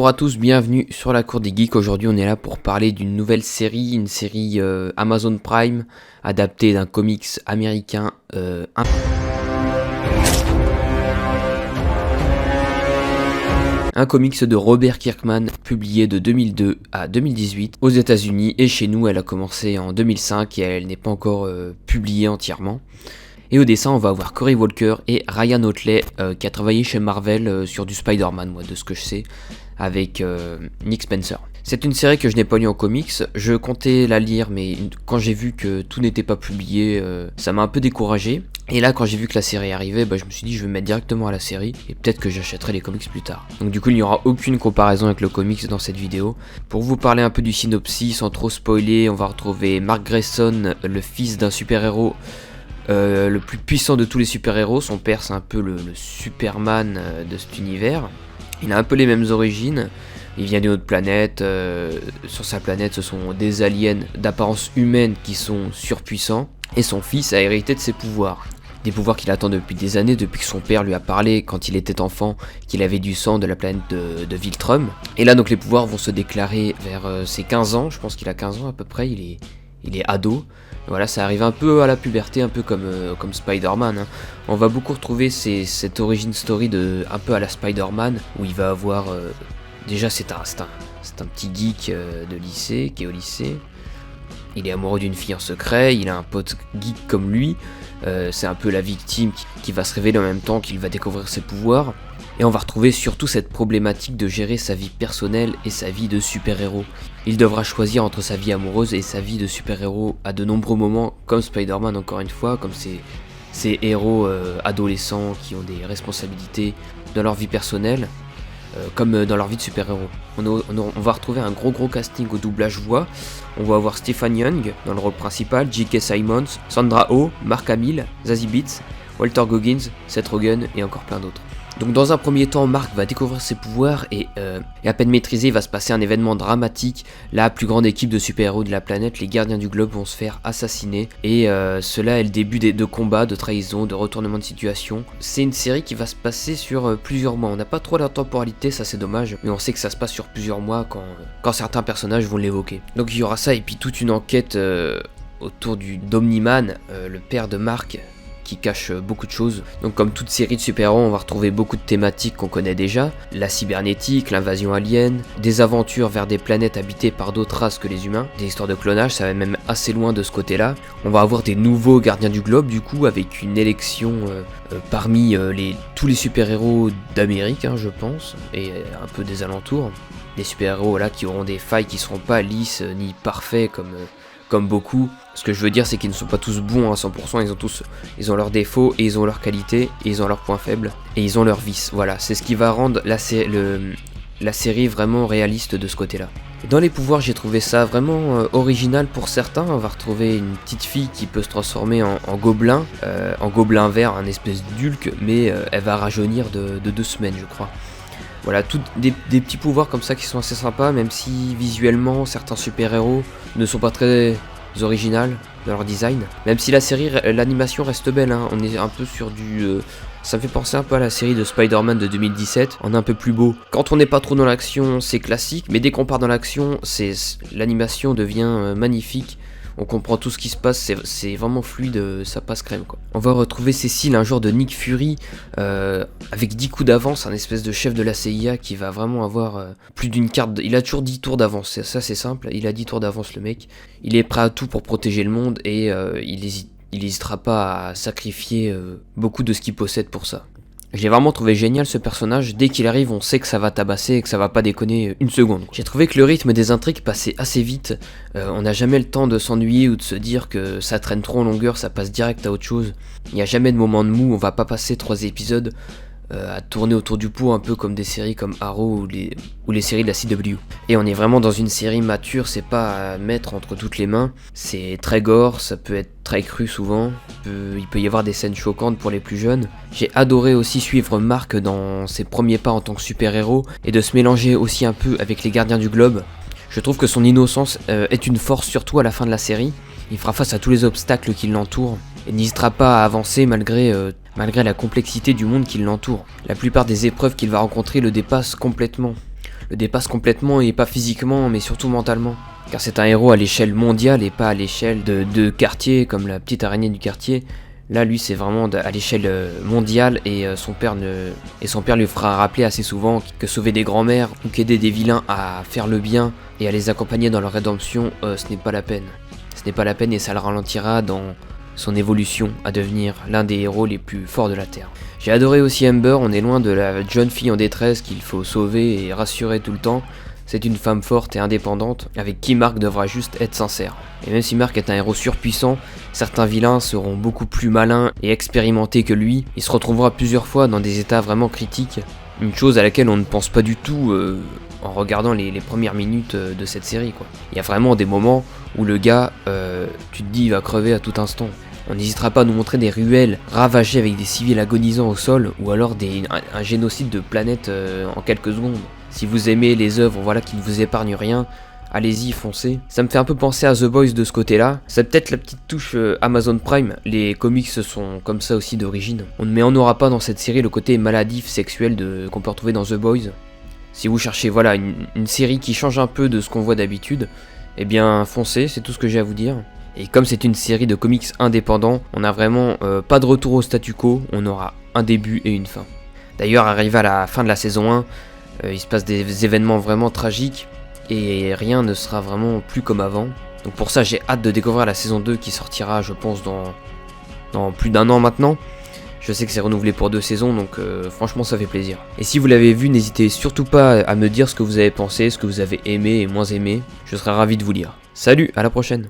Bonjour à tous, bienvenue sur la Cour des Geeks. Aujourd'hui on est là pour parler d'une nouvelle série, une série Amazon Prime, adaptée d'un comics américain. Un comics de Robert Kirkman, publié de 2002 à 2018 aux États-Unis, et chez nous elle a commencé en 2005 et elle n'est pas encore publiée entièrement. Et au dessin, on va avoir Cory Walker et Ryan Otley qui a travaillé chez Marvel sur du Spider-Man, moi, de ce que je sais, avec Nick Spencer. C'est une série que je n'ai pas lue en comics, je comptais la lire, mais quand j'ai vu que tout n'était pas publié, ça m'a un peu découragé. Et là, quand j'ai vu que la série arrivait, je me suis dit je vais me mettre directement à la série, et peut-être que j'achèterai les comics plus tard. Donc du coup, il n'y aura aucune comparaison avec le comics dans cette vidéo. Pour vous parler un peu du synopsis, sans trop spoiler, on va retrouver Mark Grayson, le fils d'un super-héros, le plus puissant de tous les super-héros. Son père c'est un peu le Superman de cet univers. Il a un peu les mêmes origines. Il vient d'une autre planète. Sur sa planète ce sont des aliens d'apparence humaine qui sont surpuissants. Et son fils a hérité de ses pouvoirs. Des pouvoirs qu'il attend depuis des années, depuis que son père lui a parlé quand il était enfant qu'il avait du sang de la planète de Viltrum. Et là donc les pouvoirs vont se déclarer vers ses 15 ans. Je pense qu'il a 15 ans à peu près, il est ado. Voilà, ça arrive un peu à la puberté, un peu comme Spider-Man. Hein. On va beaucoup retrouver cette origin story un peu à la Spider-Man, où il va avoir... déjà, c'est un petit geek de lycée, qui est au lycée. Il est amoureux d'une fille en secret, il a un pote geek comme lui. C'est un peu la victime qui va se révéler en même temps qu'il va découvrir ses pouvoirs. Et on va retrouver surtout cette problématique de gérer sa vie personnelle et sa vie de super-héros. Il devra choisir entre sa vie amoureuse et sa vie de super-héros à de nombreux moments, comme Spider-Man encore une fois, comme ces héros adolescents qui ont des responsabilités dans leur vie personnelle, comme dans leur vie de super-héros. On va retrouver un gros casting au doublage voix. On va avoir Stephen Young dans le rôle principal, J.K. Simmons, Sandra Oh, Mark Hamill, Zazie Beetz, Walter Goggins, Seth Rogen et encore plein d'autres. Donc dans un premier temps, Mark va découvrir ses pouvoirs et à peine maîtrisé, il va se passer un événement dramatique. La plus grande équipe de super-héros de la planète, les Gardiens du Globe, vont se faire assassiner. Et cela est le début de combats, de trahison, de retournement de situation. C'est une série qui va se passer sur plusieurs mois. On n'a pas trop la temporalité, ça c'est dommage. Mais on sait que ça se passe sur plusieurs mois quand certains personnages vont l'évoquer. Donc il y aura ça et puis toute une enquête autour d'Omni-Man, le père de Mark, qui cache beaucoup de choses. Donc comme toute série de super-héros, on va retrouver beaucoup de thématiques qu'on connaît déjà. La cybernétique, l'invasion alien, des aventures vers des planètes habitées par d'autres races que les humains, des histoires de clonage, ça va même assez loin de ce côté-là. On va avoir des nouveaux gardiens du globe du coup, avec une élection parmi tous les super-héros d'Amérique, je pense, et un peu des alentours. Des super-héros là qui auront des failles qui seront pas lisses ni parfaits comme beaucoup. Ce que je veux dire, c'est qu'ils ne sont pas tous bons à 100%, ils ont leurs défauts, et ils ont leurs qualités, et ils ont leurs points faibles, et ils ont leurs vices. Voilà, c'est ce qui va rendre la série vraiment réaliste de ce côté-là. Dans les pouvoirs, j'ai trouvé ça vraiment original pour certains. On va retrouver une petite fille qui peut se transformer en gobelin vert, un espèce d'Hulk, mais elle va rajeunir de 2 semaines, je crois. Voilà, des petits pouvoirs comme ça qui sont assez sympas, même si visuellement certains super-héros ne sont pas très originales dans leur design. Même si l'animation reste belle, on est un peu sur ça me fait penser un peu à la série de Spider-Man de 2017, on est un peu plus beau. Quand on n'est pas trop dans l'action, c'est classique, mais dès qu'on part dans l'action, l'animation devient magnifique. On comprend tout ce qui se passe, c'est vraiment fluide, ça passe crème quoi. On va retrouver Cécile, un genre de Nick Fury, avec 10 coups d'avance, un espèce de chef de la CIA qui va vraiment avoir plus d'une carte. Il a toujours 10 tours d'avance, ça c'est simple, il a 10 tours d'avance le mec. Il est prêt à tout pour protéger le monde et il hésitera pas à sacrifier beaucoup de ce qu'il possède pour ça. J'ai vraiment trouvé génial ce personnage, dès qu'il arrive on sait que ça va tabasser et que ça va pas déconner une seconde. J'ai trouvé que le rythme des intrigues passait assez vite, on n'a jamais le temps de s'ennuyer ou de se dire que ça traîne trop en longueur, ça passe direct à autre chose. Il n'y a jamais de moment de mou, on va pas passer 3 épisodes à tourner autour du pot un peu comme des séries comme Arrow ou les séries de la CW. Et on est vraiment dans une série mature, c'est pas à mettre entre toutes les mains, c'est très gore, ça peut être très cru souvent, il peut y avoir des scènes choquantes pour les plus jeunes. J'ai adoré aussi suivre Mark dans ses premiers pas en tant que super-héros et de se mélanger aussi un peu avec les Gardiens du Globe. Je trouve que son innocence est une force surtout à la fin de la série. Il fera face à tous les obstacles qui l'entourent et n'hésitera pas à avancer malgré la complexité du monde qui l'entoure. La plupart des épreuves qu'il va rencontrer le dépassent complètement. le dépasse complètement, et pas physiquement mais surtout mentalement. Car c'est un héros à l'échelle mondiale et pas à l'échelle de quartier comme la petite araignée du quartier. Là lui c'est vraiment à l'échelle mondiale, et son père lui fera rappeler assez souvent que sauver des grands-mères ou qu'aider des vilains à faire le bien et à les accompagner dans leur rédemption, ce n'est pas la peine. Ce n'est pas la peine, et ça le ralentira dans son évolution à devenir l'un des héros les plus forts de la Terre. J'ai adoré aussi Amber, on est loin de la jeune fille en détresse qu'il faut sauver et rassurer tout le temps. C'est une femme forte et indépendante, avec qui Mark devra juste être sincère. Et même si Mark est un héros surpuissant, certains vilains seront beaucoup plus malins et expérimentés que lui. Il se retrouvera plusieurs fois dans des états vraiment critiques, une chose à laquelle on ne pense pas du tout en regardant les premières minutes de cette série, quoi. Il y a vraiment des moments où le gars, tu te dis, il va crever à tout instant. On n'hésitera pas à nous montrer des ruelles ravagées avec des civils agonisant au sol, ou alors un génocide de planète en quelques secondes. Si vous aimez les œuvres, voilà, qui ne vous épargnent rien, allez-y, foncez. Ça me fait un peu penser à The Boys de ce côté-là. C'est peut-être la petite touche Amazon Prime, les comics sont comme ça aussi d'origine. Mais on n'aura pas dans cette série le côté maladif sexuel qu'on peut retrouver dans The Boys. Si vous cherchez voilà une série qui change un peu de ce qu'on voit d'habitude, eh bien foncez, c'est tout ce que j'ai à vous dire. Et comme c'est une série de comics indépendants, on n'a vraiment pas de retour au statu quo, on aura un début et une fin. D'ailleurs, arrivé à la fin de la saison 1, il se passe des événements vraiment tragiques, et rien ne sera vraiment plus comme avant. Donc pour ça, j'ai hâte de découvrir la saison 2 qui sortira, je pense, dans plus d'un an maintenant. Je sais que c'est renouvelé pour 2 saisons, donc franchement ça fait plaisir. Et si vous l'avez vu, n'hésitez surtout pas à me dire ce que vous avez pensé, ce que vous avez aimé et moins aimé. Je serai ravi de vous lire. Salut, à la prochaine.